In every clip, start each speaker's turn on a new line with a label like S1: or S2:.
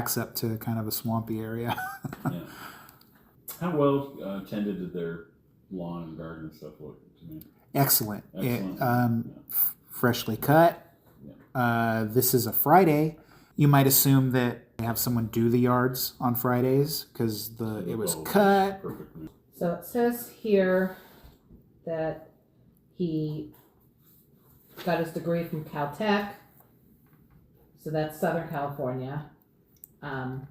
S1: backs up to kind of a swampy area.
S2: Yeah. How well tended did their lawn and garden and stuff look to me?
S1: Excellent.
S2: Excellent.
S1: Freshly cut. This is a Friday. You might assume that they have someone do the yards on Fridays because it was cut.
S2: Perfect.
S3: So it says here that he got his degree from Caltech. So that's Southern California. And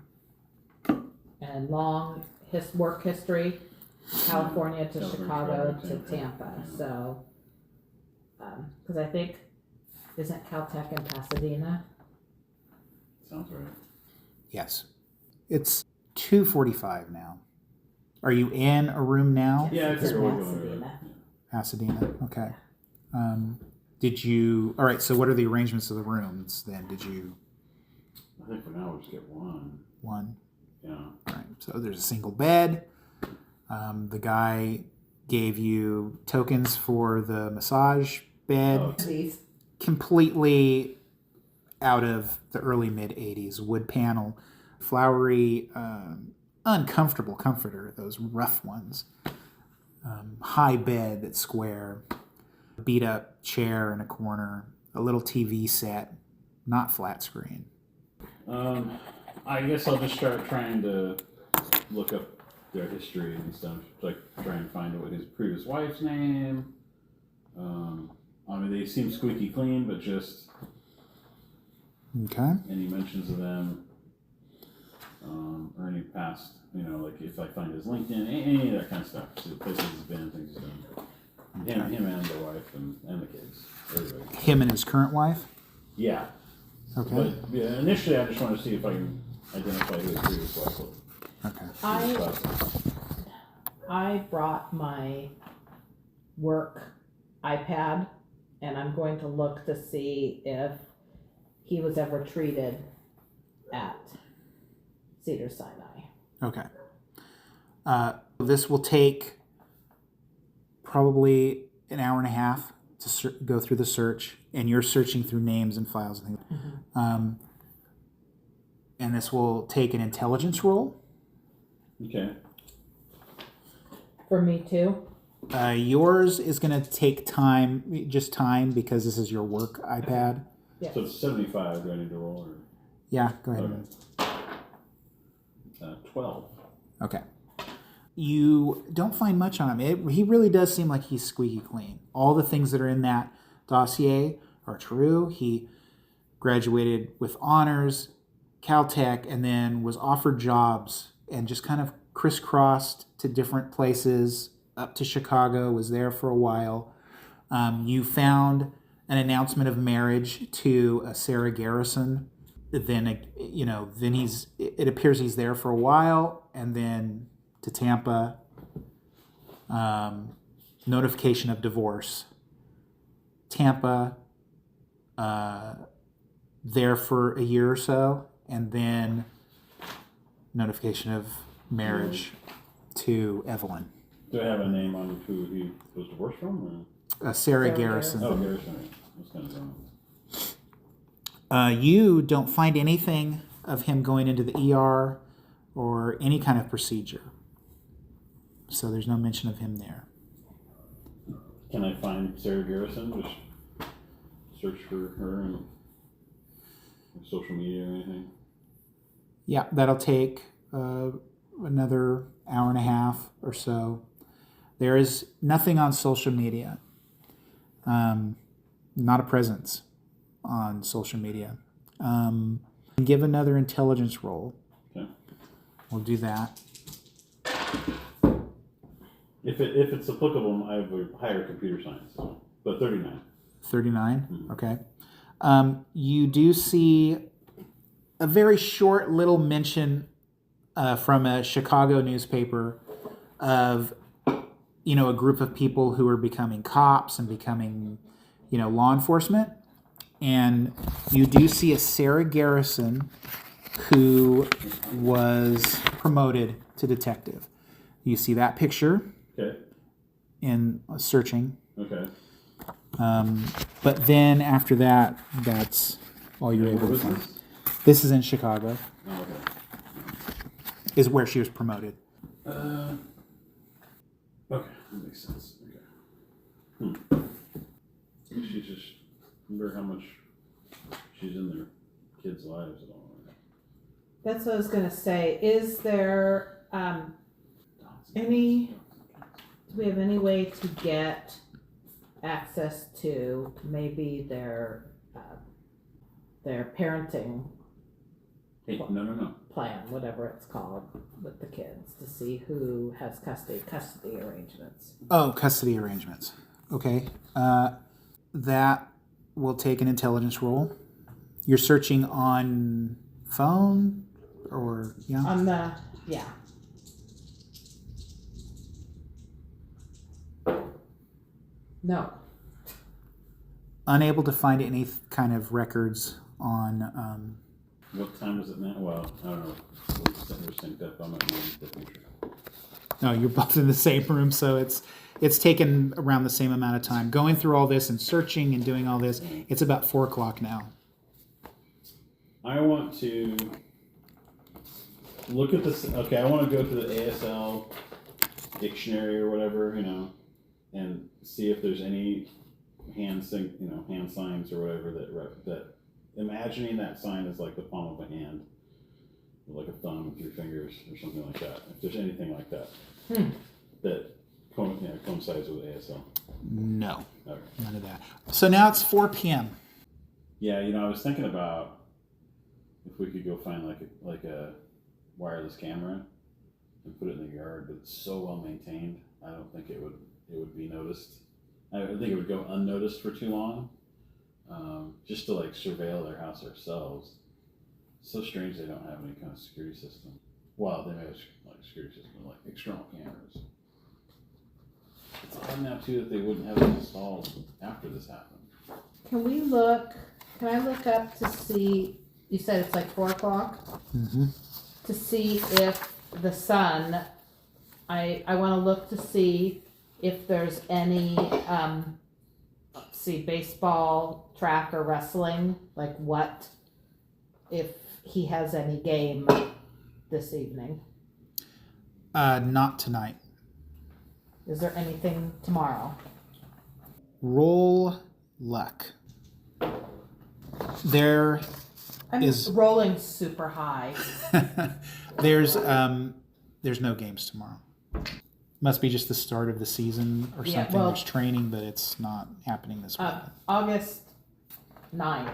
S3: long work history, California to Chicago to Tampa. So, because I think, isn't Caltech in Pasadena?
S2: Sounds right.
S1: Yes. It's 2:45 now. Are you in a room now?
S2: Yeah, I
S3: It's in
S2: figured we're going
S3: Pasadena.
S1: Pasadena. Okay. All right, so what are the arrangements of the rooms then? Did you?
S2: I think for now we'll just get one.
S1: One?
S2: Yeah.
S1: All right, so there's a single bed. The guy gave you tokens for the massage bed.
S2: Oh.
S3: These.
S1: Completely out of the early mid-'80s. Wood panel, flowery, uncomfortable comforter, those rough ones. High bed that's square. Beat up chair in a corner. A little TV set, not flat screen.
S2: I guess I'll just start trying to look up their history and stuff. Like try and find out his previous wife's name. I mean, they seem squeaky clean, but just
S1: Okay.
S2: any mentions of them, or any past, like if I find his LinkedIn, any of that kind of stuff. See the places he's been, things he's done. Him and the wife and the kids. Everybody.
S1: Him and his current wife?
S2: Yeah.
S1: Okay.
S2: But yeah, initially, I just want to see if I can identify who his previous wife was.
S1: Okay.
S3: I brought my work iPad, and I'm going to look to see if he was ever treated at Cedars-Sinai.
S1: Okay. This will take probably an hour and a half to go through the search, and you're searching through names and files and things.
S3: Mm-hmm.
S1: And this will take an intelligence roll.
S2: Okay.
S3: For me too.
S1: Yours is going to take time, just time, because this is your work iPad.
S3: Yes.
S2: So it's 75. Do I need to roll? Or?
S1: Yeah, go ahead.
S2: Okay. 12.
S1: Okay. You don't find much on him. He really does seem like he's squeaky clean. All the things that are in that dossier are true. He graduated with honors, Caltech, and then was offered jobs and just kind of crisscrossed to different places, up to Chicago, was there for a while. You found an announcement of marriage to Sarah Garrison. Then, it appears he's there for a while, and then to Tampa, notification of divorce. Tampa, there for a year or so, and then notification of marriage to Evelyn.
S2: Do I have a name on who he was divorced from?
S1: Sarah
S3: Sarah
S1: Garrison.
S2: Oh, Garrison. That's kind of wrong.
S1: You don't find anything of him going into the ER or any kind of procedure. So there's no mention of him there.
S2: Can I find Sarah Garrison? Just search for her on social media or anything?
S1: Yeah, that'll take another hour and a half or so. There is nothing on social media. Not a presence on social media. Give another intelligence roll.
S2: Okay.
S1: We'll do that.
S2: If it's applicable, I have a higher computer science, but 39.
S1: 39?
S2: Mm-hmm.
S1: Okay. You do see a very short little mention from a Chicago newspaper of, a group of people who are becoming cops and becoming, law enforcement. And you do see a Sarah Garrison who was promoted to detective. You see that picture
S2: Okay.
S1: in searching.
S2: Okay.
S1: But then after that, that's all you're able
S2: Where
S1: to
S2: was
S1: find.
S2: this?
S1: This is in Chicago.
S2: Oh, okay.
S1: Is where she was promoted.
S2: Okay, that makes sense. Okay. She's just wonder how much she's in their kids' lives at all.
S3: That's what I was gonna say. Is there any? Do we have any way to get access to maybe their parenting
S2: Hey, no.
S3: plan, whatever it's called, with the kids to see who has custody arrangements?
S1: Oh, custody arrangements. Okay. That will take an intelligence roll. You're searching on phone or yeah?
S3: On the yeah. No.
S1: Unable to find any kind of records on.
S2: What time is it now? Well, I don't know. We're synced up. I'm at the future.
S1: No, you're both in the same room, so it's taken around the same amount of time going through all this and searching and doing all this. It's about 4:00 now.
S2: I want to look at this. Okay, I want to go to the ASL dictionary or whatever, and see if there's any hand signs or whatever that imagining that sign is like the palm of a hand, like a thumb with 3 fingers or something like that. If there's anything like that that coincides with ASL.
S1: No,
S2: Okay.
S1: none of that. So now it's 4 p.m.
S2: Yeah, I was thinking about if we could go find like a wireless camera and put it in the yard, but it's so well maintained. I don't think it would be noticed. I think it would go unnoticed for too long. Just to surveil their house ourselves. It's so strange they don't have any kind of security system. Well, they may have security system, like external cameras. It's odd now too that they wouldn't have it installed after this happened.
S3: Can I look up to see? You said it's like 4:00.
S1: Mm-hmm.
S3: To see if the sun. I want to look to see if there's any. Baseball, track, or wrestling. Like what? If he has any game this evening.
S1: Not tonight.
S3: Is there anything tomorrow?
S1: Roll luck. There
S3: I'm
S1: is
S3: rolling super high.
S1: there's no games tomorrow. Must be just the start of the season or
S3: Yeah,
S1: something.
S3: well-
S1: There's training, but it's not happening this week.
S3: August 9th.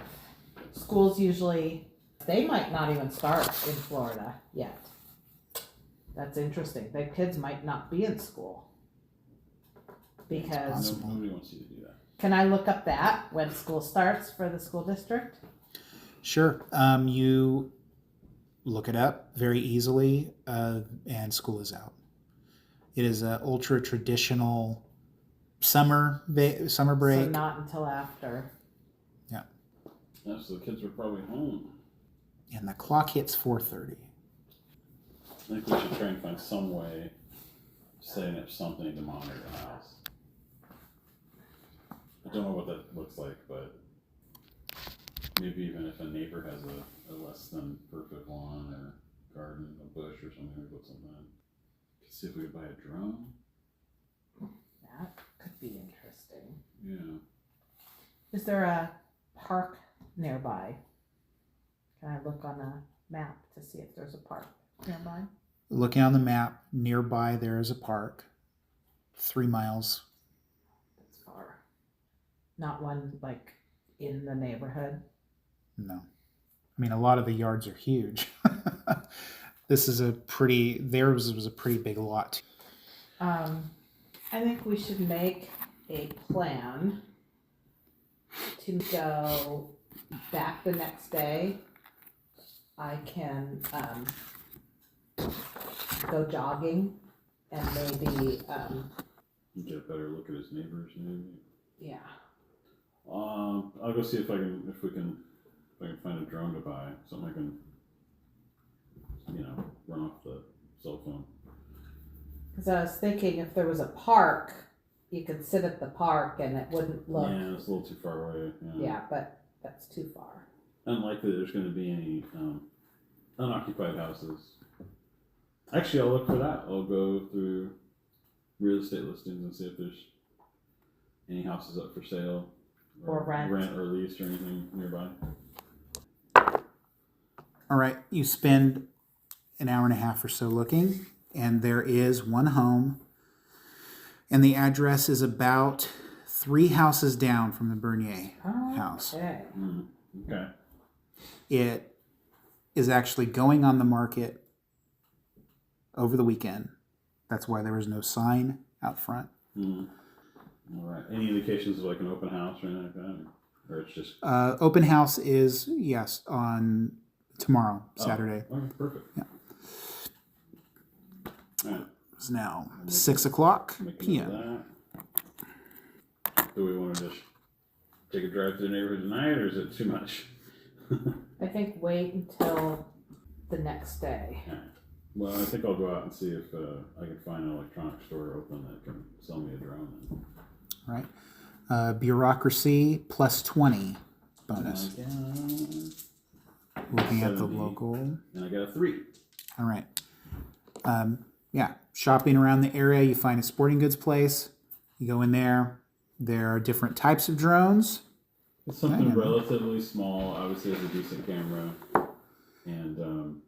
S3: Schools usually, they might not even start in Florida yet. That's interesting. The kids might not be in school. Because,
S1: Possible.
S2: Nobody wants you to do that.
S3: can I look up that when school starts for the school district?
S1: Sure. You look it up very easily, and school is out. It is an ultra traditional summer break.
S3: So not until after.
S1: Yeah.
S2: Yeah, so the kids were probably home.
S1: And the clock hits 4:30.
S2: I think we should try and find some way of setting up something to monitor the house. I don't know what that looks like, but maybe even if a neighbor has a less than perfect lawn or garden, a bush or something, we put something in. See if we could buy a drone.
S3: That could be interesting.
S2: Yeah.
S3: Is there a park nearby? Can I look on a map to see if there's a park nearby?
S1: Looking on the map, nearby there is a park, 3 miles.
S3: That's far. Not one like in the neighborhood.
S1: No. I mean, a lot of the yards are huge. Theirs was a pretty big lot.
S3: I think we should make a plan to go back the next day. I can go jogging and maybe
S2: Get a better look at his neighbors, maybe.
S3: yeah.
S2: I'll go see if I can find a drone to buy, something I can, run off the cell phone.
S3: Because I was thinking if there was a park, you could sit at the park and it wouldn't look.
S2: Yeah, it's a little too far away.
S3: Yeah, but that's too far.
S2: unlikely there's going to be any unoccupied houses. Actually, I'll look for that. I'll go through real estate listings and see if there's any houses up for sale
S3: Or rent.
S2: or lease or anything nearby.
S1: All right, you spend an hour and a half or so looking, and there is one home, and the address is about 3 houses down from the Bernier house.
S3: Okay.
S2: Okay.
S1: It is actually going on the market over the weekend. That's why there was no sign out front.
S2: All right. Any indications of like an open house or anything like that, or it's just
S1: Open house is, yes, on tomorrow, Saturday.
S2: Oh, okay, perfect.
S1: Yeah.
S2: All right.
S1: It's now 6 o'clock
S2: Make a note
S1: p.m.
S2: of that. Do we want to just take a drive through the neighborhood tonight, or is it too much?
S3: I think wait until the next day.
S2: Well, I think I'll go out and see if I can find an electronic store open that can sell me a drone.
S1: All right. Bureaucracy plus 20 bonus. Looking at the
S2: 70.
S1: local.
S2: And I got a 3.
S1: All right. Yeah, shopping around the area, you find a sporting goods place. You go in there. There are different types of drones.
S2: It's something
S1: Yeah.
S2: relatively small. Obviously, has a decent camera, and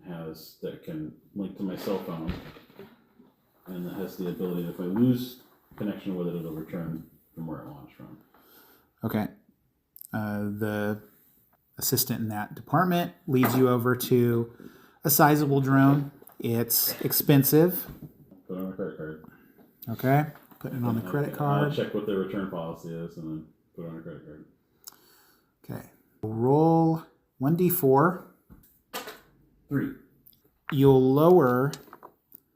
S2: has that can link to my cell phone, and it has the ability, if I lose connection with it, it'll return from where it launched from.
S1: Okay. The assistant in that department leads you over to a sizable drone. It's expensive.
S2: Put it on a credit card.
S1: Okay. Putting it on the credit
S2: I'll
S1: card.
S2: check what their return policy is, and then put it on a credit card.
S1: Okay. Roll 1d4.
S2: 3.
S1: You'll lower.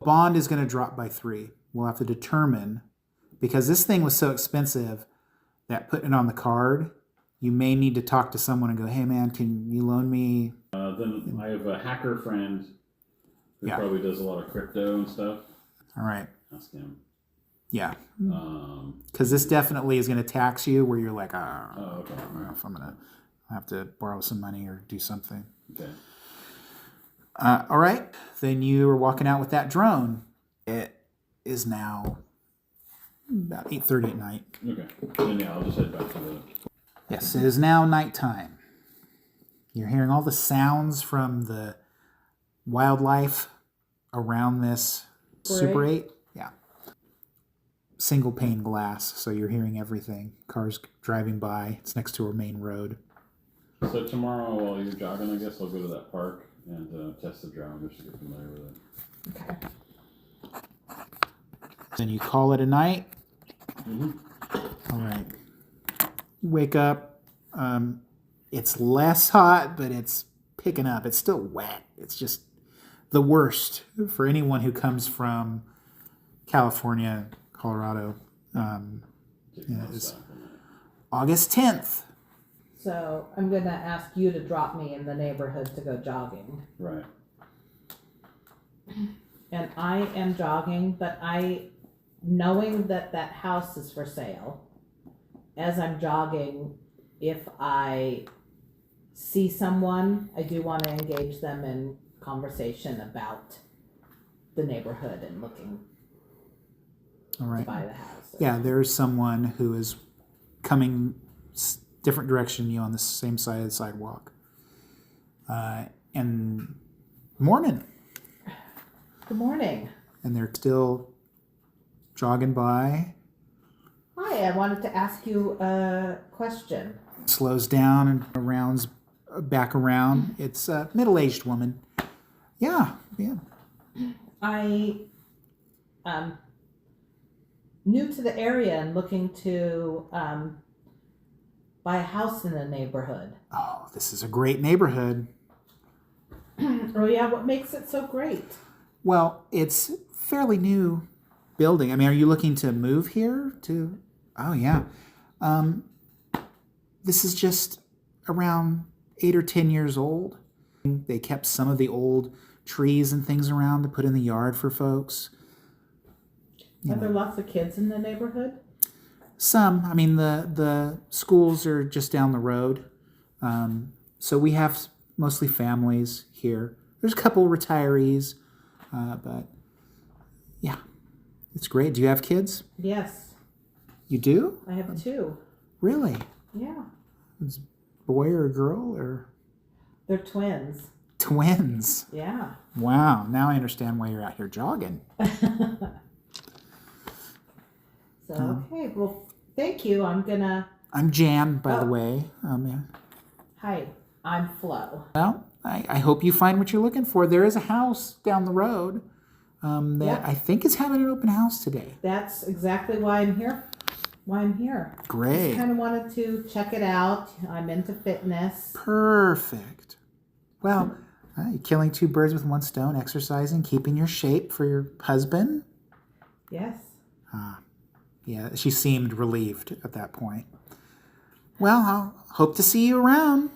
S1: Bond is going to drop by 3. We'll have to determine, because this thing was so expensive that putting it on the card, you may need to talk to someone and go, hey man, can you loan me?
S2: Then I have a hacker friend who
S1: Yeah.
S2: probably does a lot of crypto and stuff.
S1: All right.
S2: Ask him.
S1: Yeah.
S2: Um,
S1: Because this definitely is going to tax you where you're like, I
S2: oh, okay.
S1: don't know if I'm going to have to borrow some money or do something.
S2: Okay.
S1: All right. Then you are walking out with that drone. It is now about 8:30 at night.
S2: Okay. Then yeah, I'll just head back to the.
S1: Yes, it is now nighttime. You're hearing all the sounds from the wildlife around this Super 8. Yeah. Single pane glass, so you're hearing everything. Cars driving by. It's next to a main road.
S2: So tomorrow, while you're jogging, I guess I'll go to that park and test the drone just to get familiar with it.
S3: Okay.
S1: Then you call it a night.
S2: Mm-hmm.
S1: All right. You wake up. It's less hot, but it's picking up. It's still wet. It's just the worst for anyone who comes from California, Colorado. It's August 10th.
S3: So I'm gonna ask you to drop me in the neighborhood to go jogging.
S2: Right.
S3: And I am jogging, but knowing that that house is for sale, as I'm jogging, if I see someone, I do want to engage them in conversation about the neighborhood and looking
S1: All
S3: to
S1: right.
S3: buy the house.
S1: Yeah, there's someone who is coming different direction than you on the same side of the sidewalk. And morning.
S3: Good morning.
S1: And they're still jogging by.
S3: Hi, I wanted to ask you a question.
S1: Slows down and rounds back around. It's a middle-aged woman. Yeah.
S3: I new to the area and looking to buy a house in the neighborhood.
S1: Oh, this is a great neighborhood.
S3: Oh yeah, what makes it so great?
S1: Well, it's fairly new building. I mean, are you looking to move here to? Oh yeah. This is just around 8 or 10 years old. They kept some of the old trees and things around to put in the yard for folks.
S3: Are there lots of kids in the neighborhood?
S1: Some. I mean, the schools are just down the road. So we have mostly families here. There's a couple retirees, but yeah, it's great. Do you have kids?
S3: Yes,
S1: You do?
S3: I have 2.
S1: Really?
S3: Yeah,
S1: Boy or a girl or
S3: they're twins.
S1: twins?
S3: Yeah.
S1: Wow. Now I understand why you're out here jogging.
S3: So, okay, well, thank you.
S1: I'm Jan, by the
S3: Oh.
S1: way. Yeah.
S3: Hi, I'm Flo.
S1: Well, I hope you find what you're looking for. There is a house down the road that
S3: Yeah.
S1: I think is having an open house today.
S3: That's exactly why I'm here.
S1: Great.
S3: Just kind of wanted to check it out. I'm into fitness.
S1: Perfect. Well, you're killing 2 birds with 1 stone, exercising, keeping your shape for your husband.
S3: Yes.
S1: Yeah, she seemed relieved at that point. Well, I'll hope to see you around.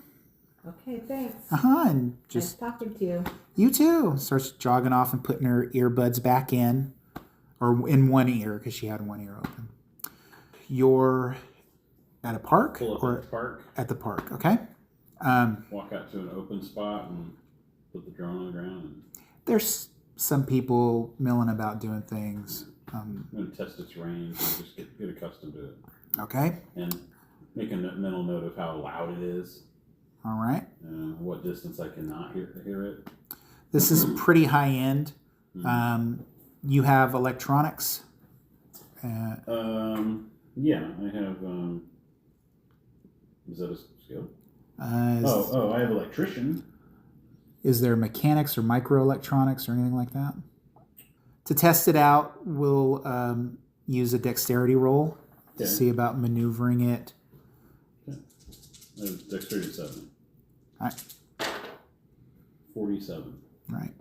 S3: Okay, thanks.
S1: And
S3: Nice
S1: just
S3: talking to you.
S1: you too. Starts jogging off and putting her earbuds back in, or in one ear because she had one ear open. You're at a park
S2: Pull up
S1: or
S2: at the park,
S1: at the park, okay?
S2: walk out to an open spot, and put the drone on the ground. And
S1: There's some people milling about doing things.
S2: I'm going to test its range and just get accustomed to it.
S1: Okay,
S2: And make a mental note of how loud it is,
S1: all right.
S2: what distance I cannot hear it.
S1: This is pretty high end. You have electronics.
S2: Yeah, I have. Is that a skill?
S1: Is,
S2: I have electrician.
S1: is there mechanics or microelectronics or anything like that? To test it out, we'll use a dexterity roll to
S2: Okay.
S1: see about maneuvering it.
S2: Dexterity 7.
S1: All right.
S2: 47.
S1: Right.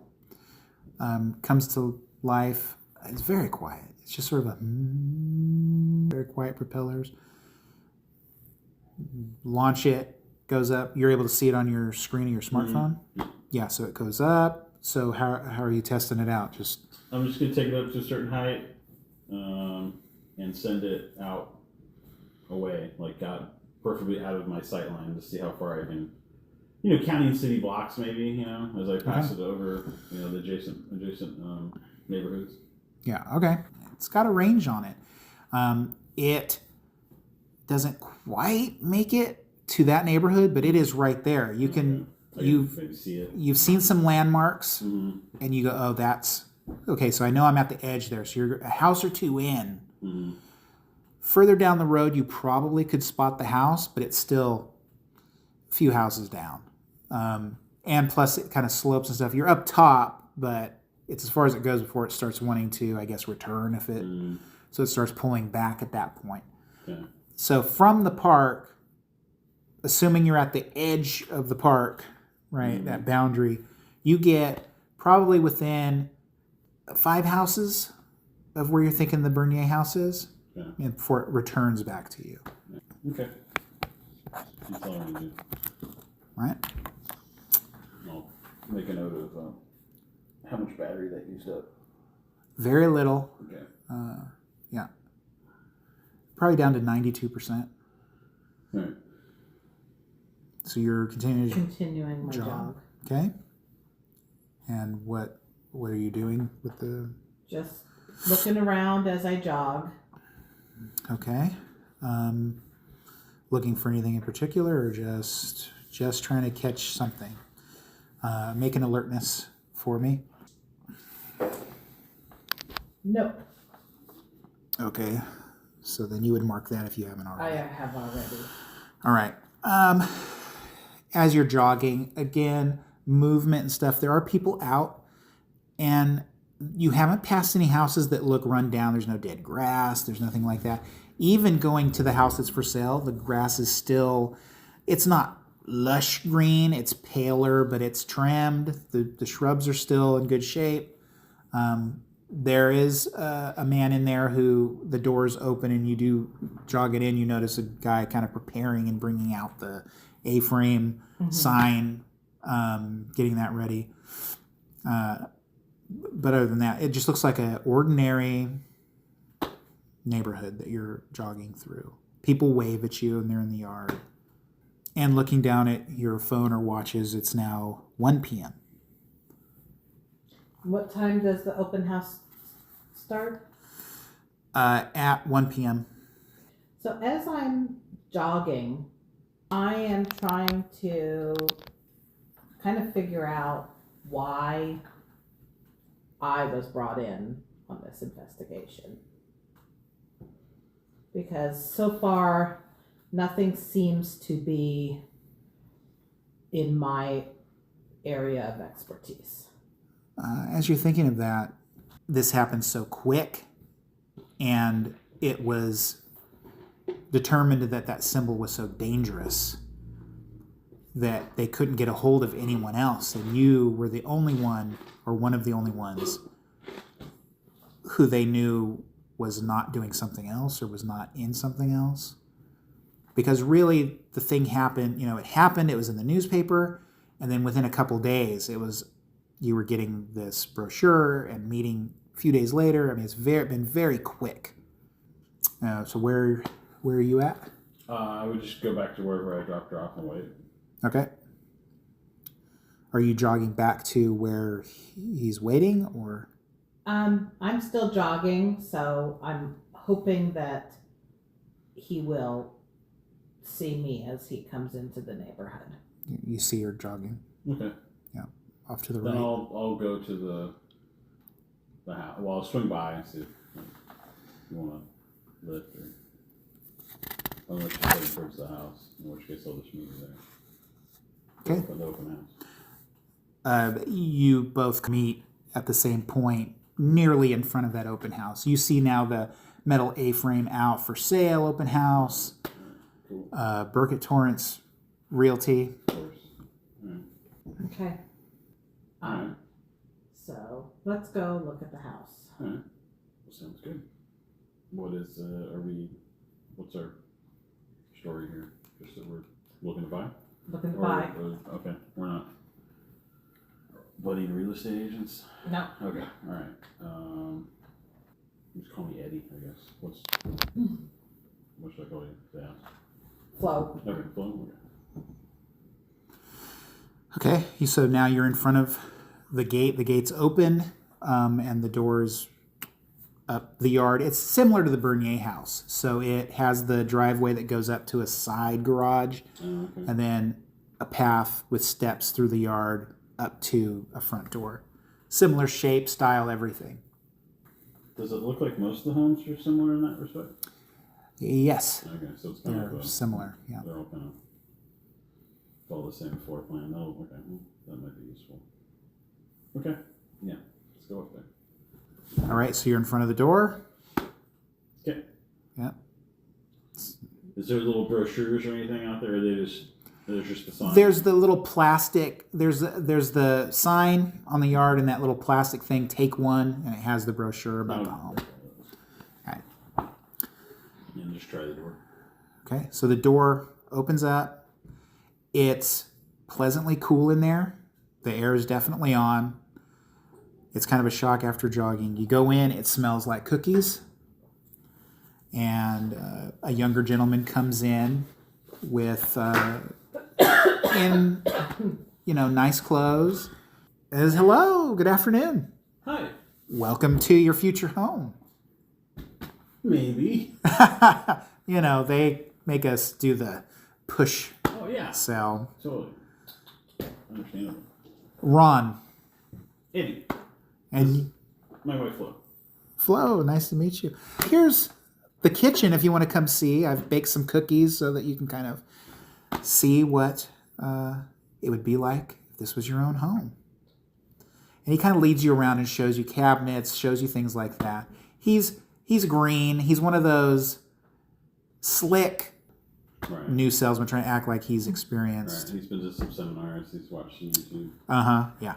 S1: Comes to life. It's very quiet. It's just sort of a very quiet propellers. Launch it, goes up. You're able to see it on your screen of your smartphone. Yeah, so it goes up. So how are you testing it out? Just
S2: I'm just going to take it up to a certain height, and send it out away, like preferably out of my sight line, to see how far I can, counting city blocks maybe, as I pass it over, the adjacent neighborhoods.
S1: yeah, okay. It's got a range on it. It doesn't quite make it to that neighborhood, but it is right there. You can
S2: I can maybe see it.
S1: you've seen some landmarks,
S2: Mm-hmm.
S1: and you go, oh, that's okay. So I know I'm at the edge there. So you're a house or 2 in.
S2: Mm-hmm.
S1: Further down the road, you probably could spot the house, but it's still a few houses down. And plus, it kind of slopes and stuff. You're up top, but it's as far as it goes before it starts wanting to, I guess, return if it. So it starts pulling back at that point.
S2: Yeah.
S1: So from the park, assuming you're at the edge of the park, right, that boundary, you get probably within 5 houses of where you're thinking the Bernier house is,
S2: Yeah.
S1: and before it returns back to you,
S2: Okay. That's all I'm going to do.
S1: right?
S2: I'll make a note of how much battery that used up.
S1: Very little,
S2: Okay.
S1: yeah. Probably down to 92%.
S2: All right.
S1: So you're continuing to
S3: Continuing my
S1: jog,
S3: jog.
S1: okay? And what are you doing with the?
S3: Just looking around as I jog.
S1: Okay. Looking for anything in particular, or just trying to catch something? Make an alertness for me.
S3: Nope,
S1: Okay. So then you would mark that if you haven't
S3: I
S1: already.
S3: have already.
S1: All right. As you're jogging, again, movement and stuff, there are people out, and you haven't passed any houses that look run down. There's no dead grass. There's nothing like that. Even going to the house that's for sale, the grass is still, it's not lush green. It's paler, but it's trimmed. The shrubs are still in good shape. There is a man in there who the door's open, and you do jog it in. You notice a guy kind of preparing and bringing out the A-frame sign, getting that ready. But other than that, it just looks like an ordinary neighborhood that you're jogging through. People wave at you, and they're in the yard. And looking down at your phone or watches, it's now 1 p.m.
S3: What time does the open house start?
S1: At 1 p.m.
S3: So as I'm jogging, I am trying to kind of figure out why I was brought in on this investigation. Because so far, nothing seems to be in my area of expertise.
S1: As you're thinking of that, this happened so quick, and it was determined that that symbol was so dangerous that they couldn't get a hold of anyone else, and you were the only one, or one of the only ones, who they knew was not doing something else or was not in something else. Because really, the thing happened, it was in the newspaper, and then within a couple days, you were getting this brochure and meeting a few days later. I mean, it's been very quick. So where are you at?
S2: I would just go back to wherever I dropped her off and wait.
S1: Okay. Are you jogging back to where he's waiting, or?
S3: I'm still jogging, so I'm hoping that he will see me as he comes into the neighborhood.
S1: You see her jogging.
S2: Okay.
S1: Yeah, off to the
S2: Then
S1: right.
S2: I'll go to the house. Well, I'll swing by and see if you want to lift or unless you're heading towards the house, in which case I'll just meet you there.
S1: Okay.
S2: For the open house.
S1: You both meet at the same point, nearly in front of that open house. You see now the metal A-frame out for sale open house.
S2: Cool.
S1: Burkett Torrance Realty.
S2: Of course. All right.
S3: Okay.
S2: All right.
S3: So let's go look at the house.
S2: All right. Well, sounds good. What's our story here? Just that we're looking to buy?
S3: Looking to buy.
S2: Okay. We're not budding real estate agents?
S3: No.
S2: Okay. All right. Just call me Eddie, I guess. What should I call you? Yeah.
S3: Flo.
S2: Okay. Flo?
S1: Okay, so now you're in front of the gate. The gate's open, and the door's up the yard. It's similar to the Bernier house. So it has the driveway that goes up to a side garage,
S2: Okay.
S1: and then a path with steps through the yard up to a front door. Similar shape, style, everything.
S2: Does it look like most of the homes are similar in that respect?
S1: Yes,
S2: Okay, so it's kind
S1: they're
S2: of
S1: similar. Yeah.
S2: they're all kind of all the same floor plan. Oh, okay, well, that might be useful. Okay, yeah, let's go up there.
S1: All right, so you're in front of the door.
S2: Okay.
S1: Yeah.
S2: Is there little brochures or anything out there? Or there's just the sign.
S1: There's the little plastic. There's the sign on the yard and that little plastic thing. Take one, and it has the brochure about the home. All right.
S2: And just try the door.
S1: Okay, so the door opens up. It's pleasantly cool in there. The air is definitely on. It's kind of a shock after jogging. You go in, it smells like cookies. And a younger gentleman comes in with, nice clothes. And says, hello, good afternoon.
S2: Hi.
S1: Welcome to your future home.
S2: Maybe.
S1: They make us do the push
S2: Oh yeah.
S1: sell.
S2: Totally. Understandable.
S1: Ron.
S2: Eddie.
S1: And
S2: My wife Flo.
S1: Flo, nice to meet you. Here's the kitchen if you want to come see. I've baked some cookies so that you can kind of see what it would be like if this was your own home. And he kind of leads you around and shows you cabinets, shows you things like that. He's green. He's one of those slick
S2: Right.
S1: new salesmen trying to act like he's
S2: Right.
S1: experienced.
S2: He's been to some seminars. He's watched some YouTube.
S1: Yeah.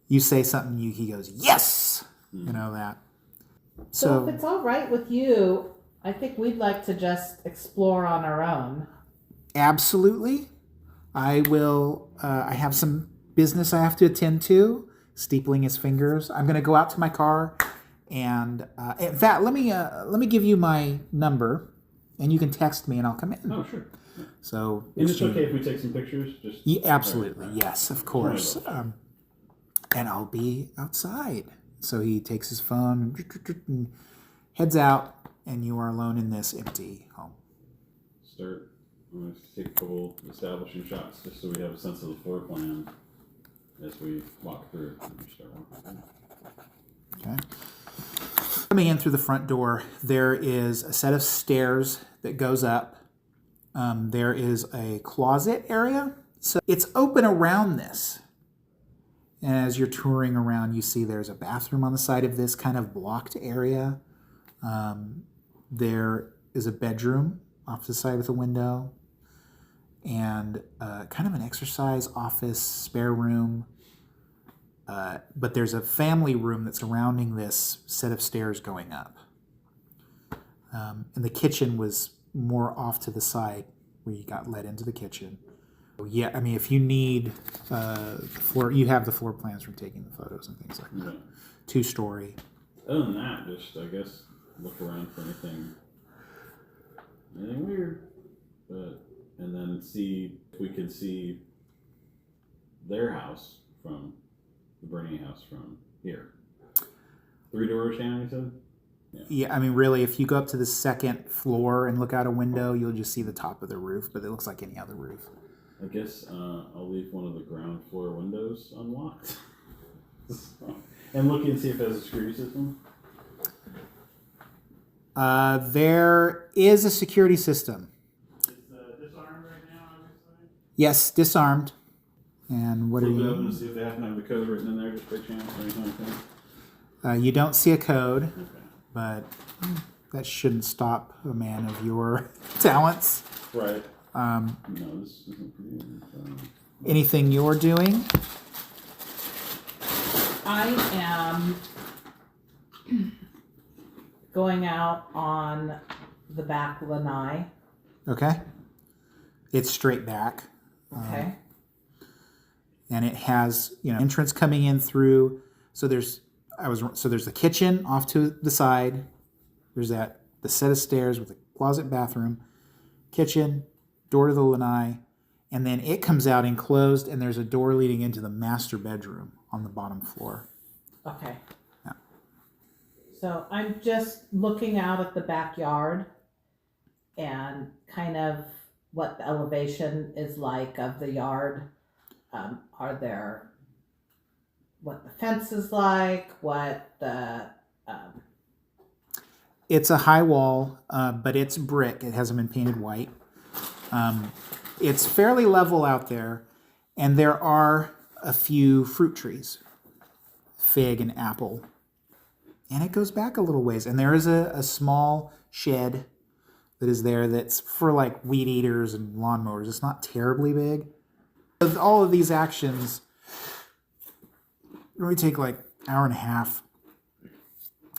S1: You say something, he goes, yes! You know that.
S3: So if it's all right with you, I think we'd like to just explore on our own.
S1: Absolutely. I will, I have some business I have to attend to. Steepling his fingers. I'm going to go out to my car. And in fact, let me give you my number. And you can text me and I'll come in.
S2: Oh, sure.
S1: So
S2: And it's okay if we take some pictures. Just
S1: yeah, absolutely,
S2: right.
S1: yes, of course. And I'll be outside. So he takes his phone and heads out, and you are alone in this empty home.
S2: Start. I'm going to take a couple establishing shots just so we have a sense of the floor plan as we walk through. And we start walking through.
S1: Okay. Coming in through the front door, there is a set of stairs that goes up. There is a closet area. So it's open around this. And as you're touring around, you see there's a bathroom on the side of this kind of blocked area. There is a bedroom off to the side with a window. And kind of an exercise office, spare room. But there's a family room that's surrounding this set of stairs going up. And the kitchen was more off to the side where you got led into the kitchen. Yeah, I mean, if you need floor, you have the floor plans from taking the photos and things like that.
S2: Yeah.
S1: 2-story.
S2: Other than that, just I guess look around for anything weird, and then see if we can see their house from the Bernie house from here. 3 doors, Shannon, you said?
S1: Yeah, I mean, really, if you go up to the second floor and look out a window, you'll just see the top of the roof, but it looks like any other roof.
S2: I guess I'll leave one of the ground floor windows unlocked. And look and see if it has a security system.
S1: There is a security system.
S2: It's disarmed right now, obviously.
S1: Yes, disarmed. And what are
S2: Flip it open
S1: you?
S2: to see if they happen to have the code written in there just by chance or anything like that.
S1: You don't see a code,
S2: Okay.
S1: but that shouldn't stop a man of your talents.
S2: Right. No, this isn't for you.
S1: Anything you're doing?
S3: I am going out on the back lanai.
S1: Okay. It's straight back.
S3: Okay.
S1: And it has, entrance coming in through. So there's the kitchen off to the side. There's the set of stairs with a closet, bathroom, kitchen, door to the lanai, and then it comes out enclosed, and there's a door leading into the master bedroom on the bottom floor.
S3: Okay.
S1: Yeah.
S3: So I'm just looking out at the backyard and kind of what the elevation is like of the yard. What the fence is like, what the,
S1: It's a high wall, but it's brick. It hasn't been painted white. It's fairly level out there, and there are a few fruit trees, fig and apple. And it goes back a little ways. And there is a small shed that is there that's for like weed eaters and lawnmowers. It's not terribly big. With all of these actions, it would take like an hour and a half.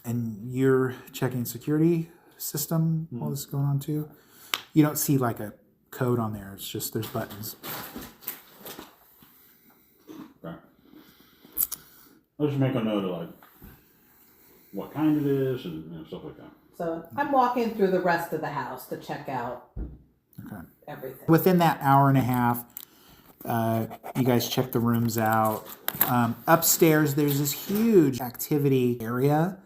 S1: And you're checking security system while this is going on too. You don't see like a code on there. It's just there's buttons.
S2: Okay. I'll just make a note of like what kind it is and stuff like that.
S3: so I'm walking through the rest of the house to check out
S1: Okay.
S3: everything.
S1: Within that hour and a half, you guys check the rooms out. Upstairs, there's this huge activity area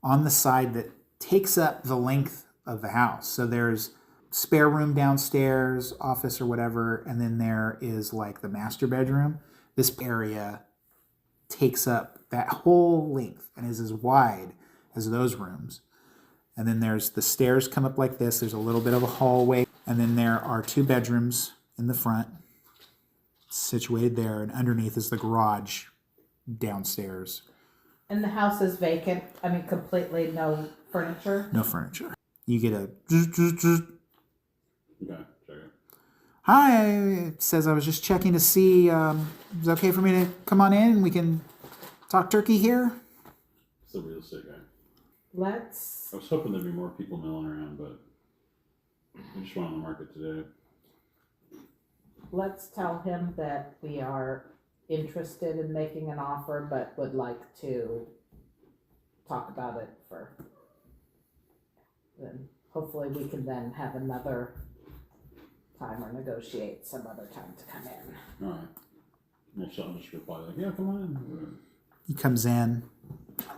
S1: on the side that takes up the length of the house. So there's spare room downstairs, office or whatever, and then there is like the master bedroom. This area takes up that whole length and is as wide as those rooms. And then there's the stairs come up like this. There's a little bit of a hallway, and then there are 2 bedrooms in the front situated there, and underneath is the garage downstairs.
S3: And the house is vacant. I mean, completely no furniture.
S1: No furniture. You get a
S2: Okay, check it.
S1: hi. It says I was just checking to see is it okay for me to come on in and we can talk turkey here?
S2: It's the real estate guy.
S3: Let's,
S2: I was hoping there'd be more people milling around, but we just went on the market today.
S3: let's tell him that we are interested in making an offer, but would like to talk about it for, then hopefully we can then have another time or negotiate some other time to come in.
S2: All right. And if something, just reply like, yeah, come on in.
S1: He comes in.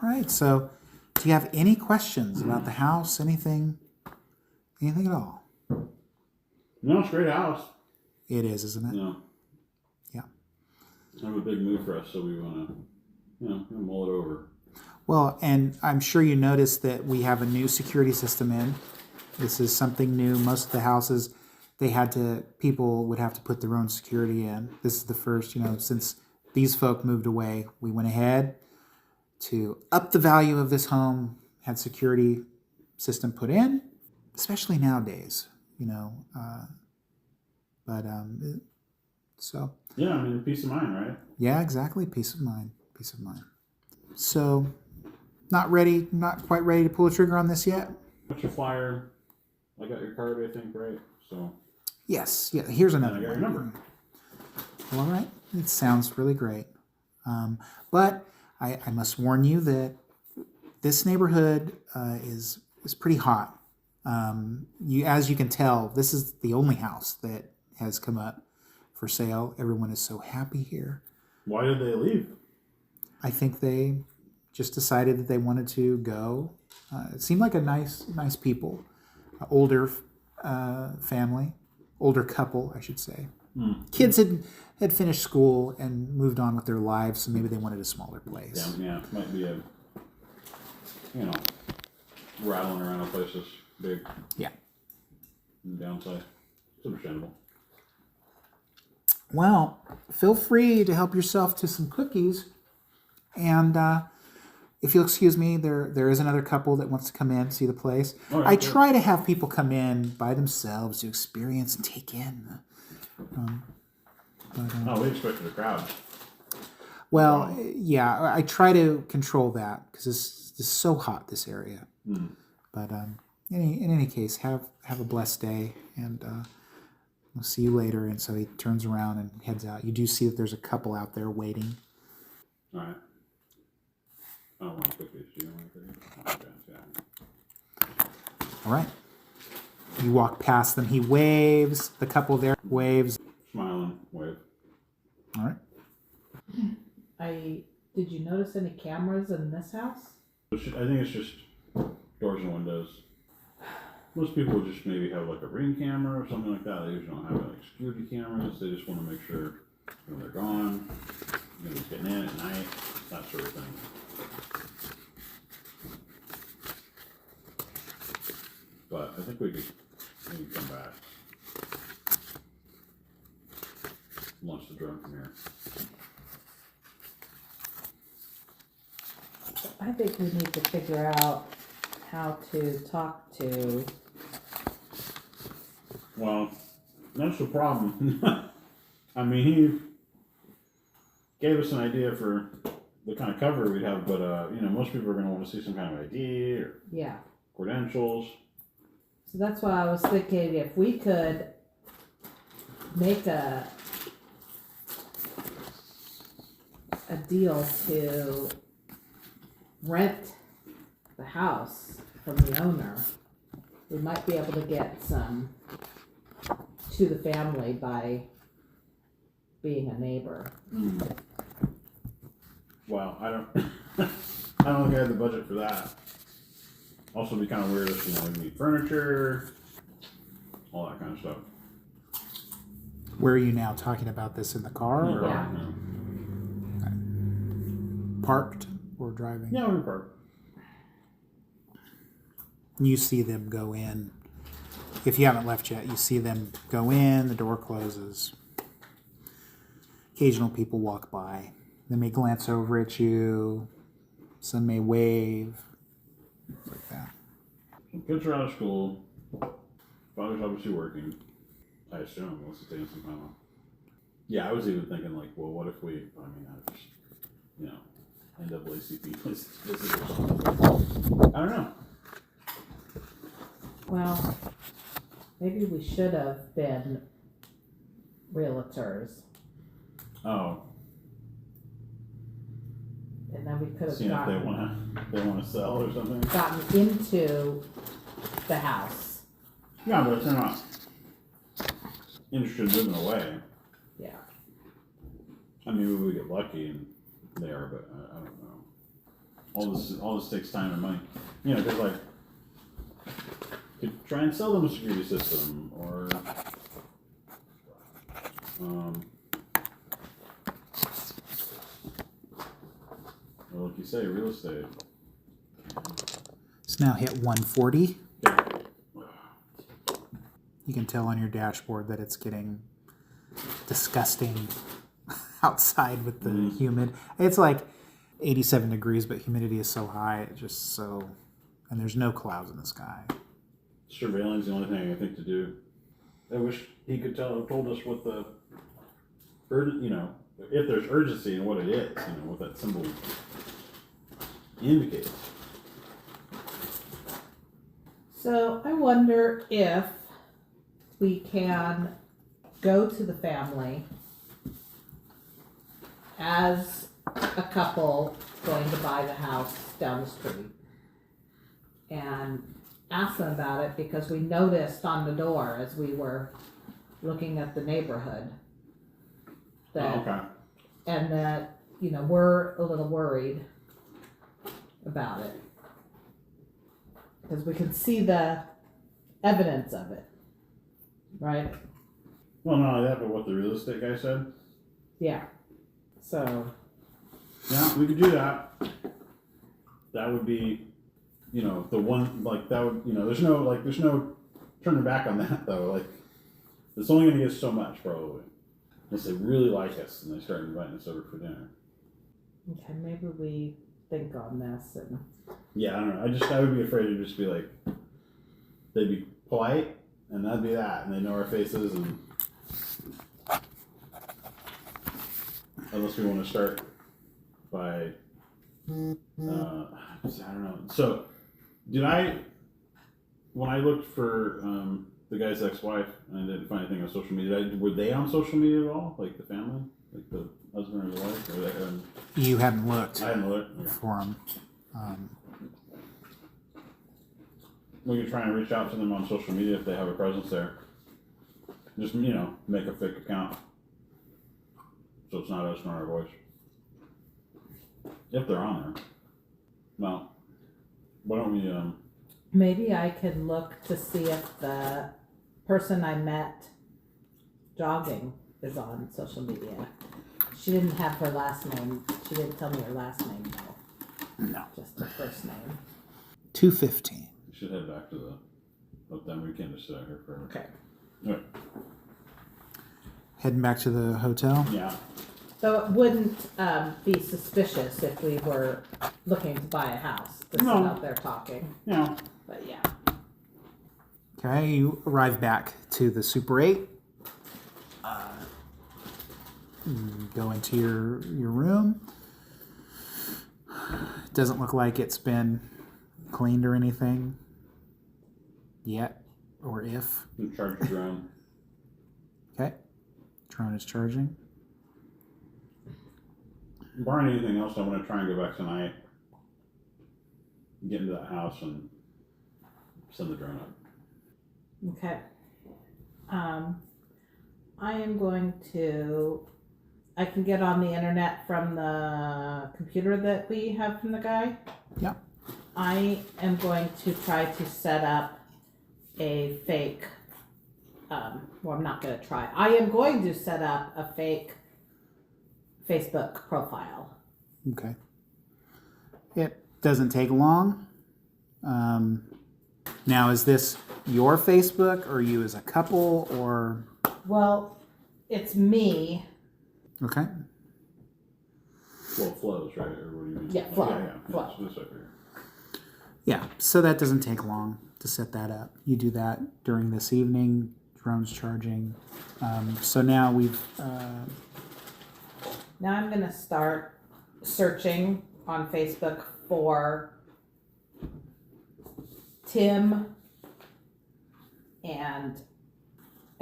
S1: All right. So, do you have any questions about the house? Anything at all?
S2: No, it's a great house.
S1: It is, isn't it?
S2: You know.
S1: Yeah.
S2: It's kind of a big move for us, so we want to, mull it over.
S1: Well, and I'm sure you noticed that we have a new security system in. This is something new. Most of the houses, people would have to put their own security in. This is the first, since these folk moved away, we went ahead to up the value of this home, had security system put in, especially nowadays, so.
S2: Yeah, I mean, peace of mind, right?
S1: Yeah, exactly. Peace of mind. So, not quite ready to pull the trigger on this yet?
S2: What's your flyer? I got your card, I think, right? So.
S1: Yes. Yeah. Here's another
S2: And I got
S1: one.
S2: your number.
S1: Well, all right. It sounds really great. But I must warn you that this neighborhood is pretty hot. As you can tell, this is the only house that has come up for sale. Everyone is so happy here.
S2: Why did they leave?
S1: I think they just decided that they wanted to go. It seemed like a nice people, older family, older couple, I should say. Kids had finished school and moved on with their lives, so maybe they wanted a smaller place.
S2: Yeah, might be a, rattling around a place that's big.
S1: Yeah.
S2: Downside. It's understandable.
S1: Well, feel free to help yourself to some cookies. And if you'll excuse me, there is another couple that wants to come in, see the place.
S2: Oh, yeah,
S1: I
S2: sure.
S1: try to have people come in by themselves to experience and take in.
S2: We expected a crowd.
S1: Well, yeah, I try to control that because it's so hot, this area. But in any case, have a blessed day, and we'll see you later. And so he turns around and heads out. You do see that there's a couple out there waiting.
S2: All right. I don't want cookies. Do you want cookies? Okay, yeah.
S1: All right. You walk past them. He waves. The couple there waves.
S2: Smiling, wave.
S1: All right.
S3: Did you notice any cameras in this house?
S2: I think it's just doors and windows. Most people just maybe have like a Ring camera or something like that. They usually don't have like security cameras. They just want to make sure they're gone, nobody's getting in at night, that sort of thing. But I think we could maybe come back. Launch the drone from here.
S3: I think we need to figure out how to talk to.
S2: Well, that's the problem. I mean, he gave us an idea for the kind of cover we'd have, but most people are going to want to see some kind of ID or
S3: Yeah.
S2: credentials.
S3: So that's why I was thinking if we could make a deal to rent the house from the owner, we might be able to get some to the family by being a neighbor.
S2: Well, I don't think I have the budget for that. Also, it'd be kind of weird if we need furniture, all that kind of stuff.
S1: Where are you now? Talking about this in the car? Or
S3: Yeah.
S1: parked or driving?
S2: Yeah, we're in park.
S1: You see them go in. If you haven't left yet, you see them go in, the door closes. Occasional people walk by. They may glance over at you. Some may wave. Things like that.
S2: Kids are out of school. Father's obviously working. I assume, unless he's taking some time off. Yeah, I was even thinking what if we, NAACP visit or something. I don't know.
S3: Well, maybe we should have been realtors,
S2: Oh,
S3: and then we could have
S2: seeing if they want to sell or something.
S3: gotten into the house.
S2: Yeah, but they're not. interested in moving away.
S3: Yeah.
S2: I mean, maybe we get lucky and they are, but I don't know. All this takes time and money. You know, because like, could try and sell them a security system, or well, like you say, real estate.
S1: It's now hit 140.
S2: Yeah.
S1: You can tell on your dashboard that it's getting disgusting outside with the humid. It's like 87 degrees, but humidity is so high, it just so, and there's no clouds in the sky.
S2: Surveillance is the only thing I think to do. I wish he could told us what the, you know, if there's urgency and what it is, you know, what that symbol indicates.
S3: So I wonder if we can go to the family as a couple going to buy the house down the street and ask them about it, because we noticed on the door as we were looking at the neighborhood that,
S2: Okay.
S3: and that, you know, we're a little worried about it because we can see the evidence of it, right?
S2: Well, not only that, but what the real estate guy said.
S3: Yeah. So
S2: Yeah, we could do that. That would be, you know, the one, like, that would, you know, there's no turning back on that, though. Like, it's only going to get so much, probably. Unless they really like us and they start inviting us over for dinner.
S3: okay, maybe we think on this and
S2: Yeah, I don't know. I would be afraid to just be like, they'd be polite, and that'd be that. And they know our faces, and unless we want to start by, I don't know. So, when I looked for the guy's ex-wife and I didn't find anything on social media, were they on social media at all? Like the family? Like the husband or the wife? Or they,
S1: You hadn't looked
S2: I hadn't looked.
S1: for them.
S2: We could try and reach out to them on social media if they have a presence there. Just, you know, make a fake account. So it's not us nor our voice. If they're on there. Well, why don't we,
S3: maybe I could look to see if the person I met jogging is on social media. She didn't have her last name. She didn't tell me her last name though.
S1: No.
S3: Just her first name.
S1: 2:15.
S2: we should head back to the, but then we can't just sit out here forever.
S3: Okay.
S2: Alright.
S1: Heading back to the hotel.
S2: Yeah.
S3: So it wouldn't be suspicious if we were looking to buy a house to sit
S2: No.
S3: out there talking.
S2: Yeah.
S3: But yeah.
S1: Okay, you arrive back to the Super 8. Go into your room. Doesn't look like it's been cleaned or anything yet, or if.
S2: You charge your drone.
S1: Okay, drone is charging.
S2: Barring anything else, I want to try and go back tonight. Get into that house and send the drone up.
S3: Okay. I am going to. I can get on the internet from the computer that we have from the guy.
S1: Yeah.
S3: I am going to try to set up a fake. Well, I'm not going to try. I am going to set up a fake Facebook profile.
S1: Okay. It doesn't take long. Now, is this your Facebook, or you as a couple, or?
S3: Well, it's me.
S1: Okay.
S2: Well, it flows, right? Or what do you mean?
S3: Yeah, flow.
S2: Yeah.
S3: Flow.
S2: So this right here.
S1: Yeah, so that doesn't take long to set that up. You do that during this evening. Drone's charging. So now we've.
S3: Now I'm going to start searching on Facebook for Tim and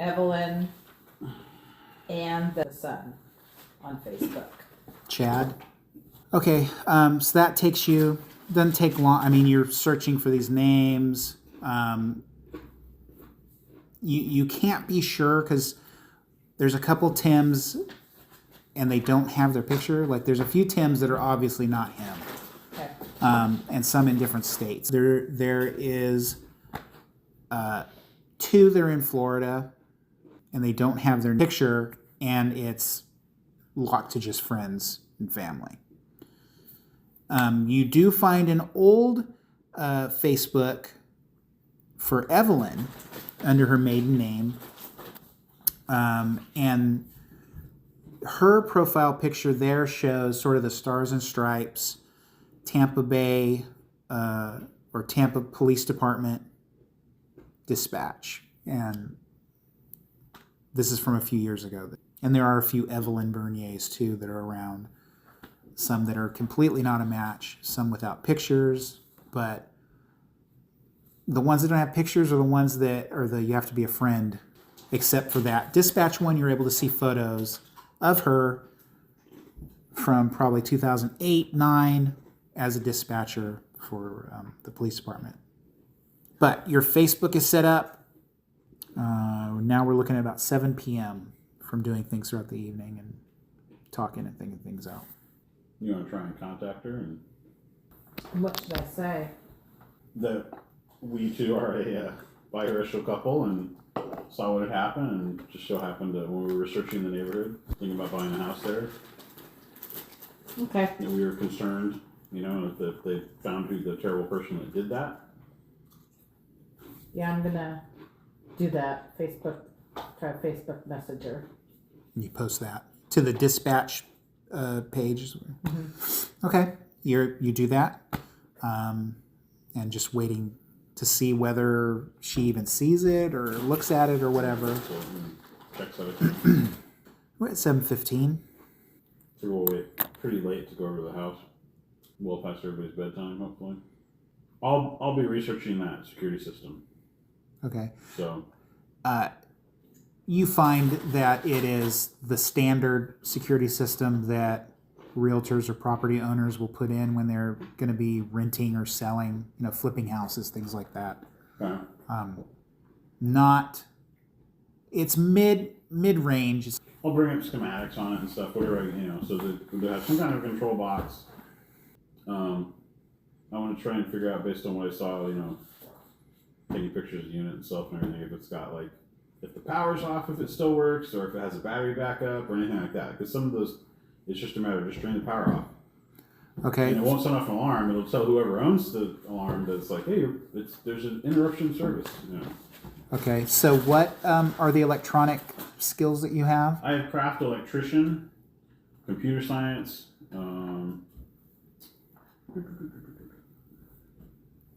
S3: Evelyn and the son on Facebook.
S1: Chad. Okay, so that takes you, doesn't take long. I mean, you're searching for these names. You can't be sure because there's a couple Tims, and they don't have their picture. Like there's a few Tims that are obviously not him,
S3: Okay.
S1: and some in different states. There is 2 that are in Florida, and they don't have their picture, and it's locked to just friends and family. You do find an old Facebook for Evelyn under her maiden name, and her profile picture there shows sort of the Stars and Stripes, Tampa Bay or Tampa Police Department dispatch, and this is from a few years ago. And there are a few Evelyn Berniers too that are around. Some that are completely not a match, some without pictures, but the ones that don't have pictures are the ones that are you have to be a friend, except for that dispatch one. You're able to see photos of her from probably 2008-9 as a dispatcher for the police department. But your Facebook is set up. Now we're looking at about 7 p.m. from doing things throughout the evening and talking and thinking things out.
S2: You want to try and contact her and
S3: What should I say?
S2: that we two are a biracial couple and saw what had happened, and just so happened that when we were researching the neighborhood, thinking about buying a house there,
S3: Okay.
S2: that we were concerned, if they found who the terrible person that did that.
S3: Yeah, I'm gonna do that. Try Facebook Messenger.
S1: You post that to the dispatch page. Okay, you do that, and just waiting to see whether she even sees it or looks at it or whatever.
S2: So checks out.
S1: We're at 7:15.
S2: So we'll wait pretty late to go over to the house. Well past everybody's bedtime, hopefully. I'll be researching that security system.
S1: Okay.
S2: So
S1: You find that it is the standard security system that realtors or property owners will put in when they're going to be renting or selling, flipping houses, things like that.
S2: okay.
S1: It's mid-range.
S2: I'll bring up schematics on it and stuff, whatever, so that they have some kind of control box. I want to try and figure out based on what I saw, taking pictures of the unit itself and everything, if it's got if the power's off, if it still works, or if it has a battery backup or anything like that. Because some of those, it's just a matter of just turning the power off.
S1: Okay.
S2: And it won't set off an alarm. It'll tell whoever owns the alarm that it's like, hey, there's an interruption service.
S1: Okay. So what are the electronic skills that you have?
S2: I have craft electrician, computer science,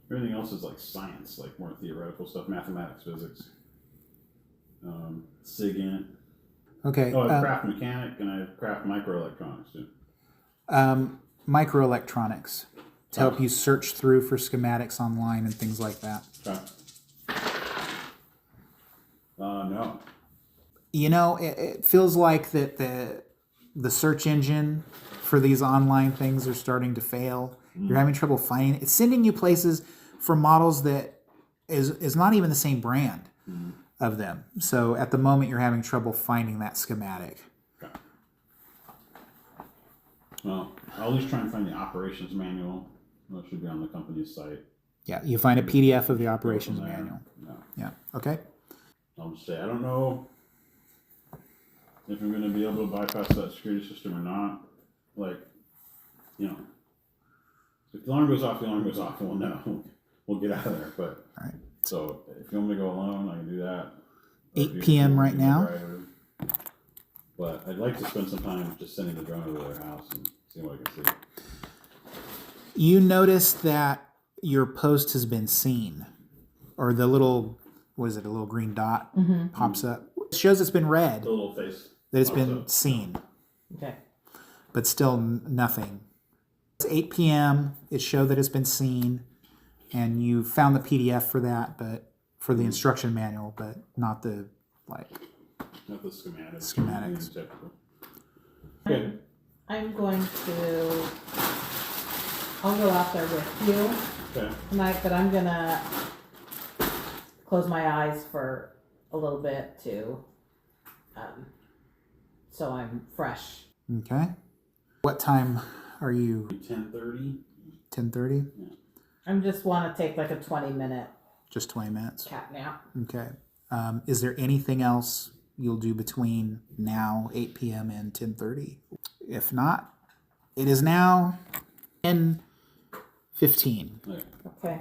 S2: everything else is like science, like more theoretical stuff, mathematics, physics. SIGINT.
S1: Okay.
S2: Oh, I have craft mechanic and I have craft microelectronics too.
S1: Microelectronics to help you search through for schematics online and things like that.
S2: Okay. No.
S1: It feels like that the search engine for these online things are starting to fail. You're having trouble finding it. It's sending you places for models that is not even the same brand of them. So at the moment, you're having trouble finding that schematic.
S2: Okay. Well, I'll at least try and find the operations manual. That should be on the company's site.
S1: Yeah, you find a PDF of the operations
S2: Go from there.
S1: manual.
S2: No.
S1: Yeah. Okay.
S2: I'll just say I don't know if I'm going to be able to bypass that security system or not. If the alarm goes off, the alarm goes off, and we'll know. We'll get out of there. But
S1: All right.
S2: so if you want me to go alone, I can do that.
S1: 8 p.m. right now.
S2: But I'd like to spend some time just sending the drone over to their house and seeing what I can see.
S1: You notice that your post has been seen, or the little, what is it? A little green dot pops up. It shows it's been read,
S2: The little face.
S1: that it's
S2: pops
S1: been
S2: up.
S1: seen,
S3: Okay.
S1: but still nothing. It's 8 p.m. It showed that it's been seen, and you found the PDF for that, but for the instruction manual, but not the
S2: Not the schematics.
S1: Schematics.
S2: Typical. Okay.
S3: I'm going to. I'll go out there with you
S2: Okay.
S3: tonight, but I'm gonna close my eyes for a little bit to so I'm fresh.
S1: Okay. What time are you?
S2: 10:30.
S1: 10:30?
S3: I just want to take like a 20-minute
S1: Just 20 minutes.
S3: cat nap.
S1: Okay. Is there anything else you'll do between now, 8 p.m. and 10:30? If not, it is now 10:15.
S2: Okay.
S3: Okay.